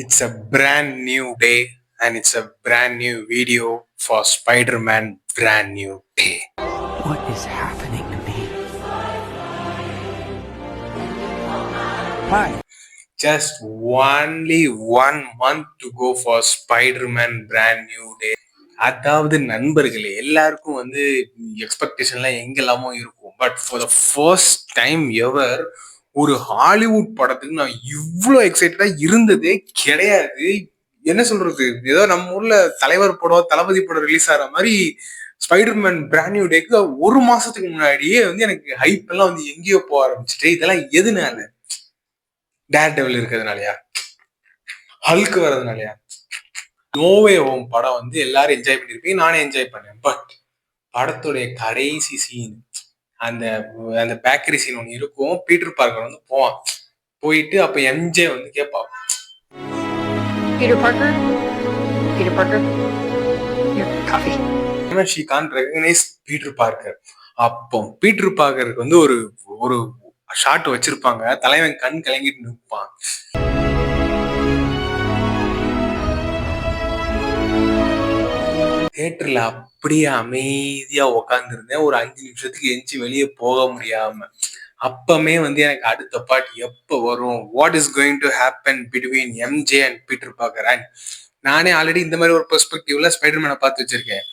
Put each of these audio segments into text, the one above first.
It's a brand new day and it's a brand new video for Spider-Man brand new day. What is happening to me? Hi. Just only 1 month to go for Spider-Man brand new day. அதாவது நண்பர்களே எல்லாருக்கும் வந்து எக்ஸ்பெக்டேஷன்லாம் எங்கெல்லாமோ இருக்கும். But for the first time ever ஒரு Hollywood படத்துக்கு நான் இவ்வளோ எக்ஸைட்டடா இருந்ததே கிடையாது. என்ன சொல்றது, ஏதோ நம்ம ஊர்ல தலைவர் படம் தளபதி படம் ரிலீஸ் ஆகிற மாதிரி ஸ்பைடர்மேன் பிராண்ட் நியூ டேக்கு 1 மாசத்துக்கு முன்னாடியே வந்து எனக்கு ஹைப் எல்லாம் வந்து எங்கேயோ போக ஆரம்பிச்சுட்டு. இதெல்லாம் எதுனால? டேர் டெவில் இருக்கிறதுனாலயா, ஹல்க் வர்றதுனாலயா? நோவே ஹோம் படம் வந்து எல்லாரும் என்ஜாய் பண்ணிருப்பீங்க, நானே என்ஜாய் பண்ணேன். பட் படத்துடைய கடைசி சீன், அந்த அந்த பேக்கரி சீன் ஒன்று இருக்கும். பீட்டர் பார்க்கர் வந்து போவான். போயிட்டு அப்ப எம்ஜே வந்து கேட்பான், Peter Parker, your coffee. she can't recognize Peter Parker. அப்போ பீட்டர் பார்க்கருக்கு வந்து ஒரு ஒரு ஷாட் வச்சிருப்பாங்க. தலைவன் கண் கலங்கிட்டு நிற்பான். தியேட்டர்ல அப்படியே அமைதியா உக்காந்து இருந்தேன். ஒரு 5 நிமிஷத்துக்கு எஞ்சி வெளியே போக முடியாம. அப்பமே வந்து எனக்கு அடுத்த பார்ட் எப்ப வரும், what is going to happen between MJ and Peter Parker. And நானே ஆல்ரெடி இந்த மாதிரி ஒரு பெர்ஸ்பெக்டிவ்ல ஸ்பைடர்மேனை பார்த்து வச்சிருக்கேன்.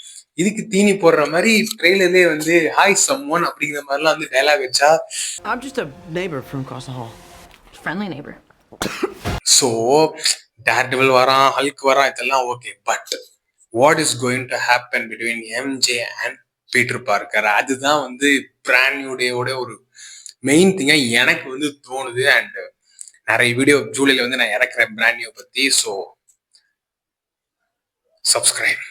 இதுக்கு தீனி போடுற மாதிரி ட்ரெய்லர்லயே வந்து ஹாய் சம்ஒன் அப்படிங்கிற மாதிரிலாம் வந்து டைலாக் வச்சா, I'm just a neighbor from across the hall. Friendly neighbor. So Daredevil வரான், ஹல்க் வரான், இதெல்லாம் okay. But what is going to happen between MJ and Peter Parker, அதுதான் வந்து பிராண்ட் நியூ டேயோட ஒரு மெயின் திங்கா எனக்கு வந்து தோணுது. அண்ட் நிறைய வீடியோ ஜூலைல வந்து நான் இறக்குறேன் பிராண்ட் நியூ பத்தி. So subscribe.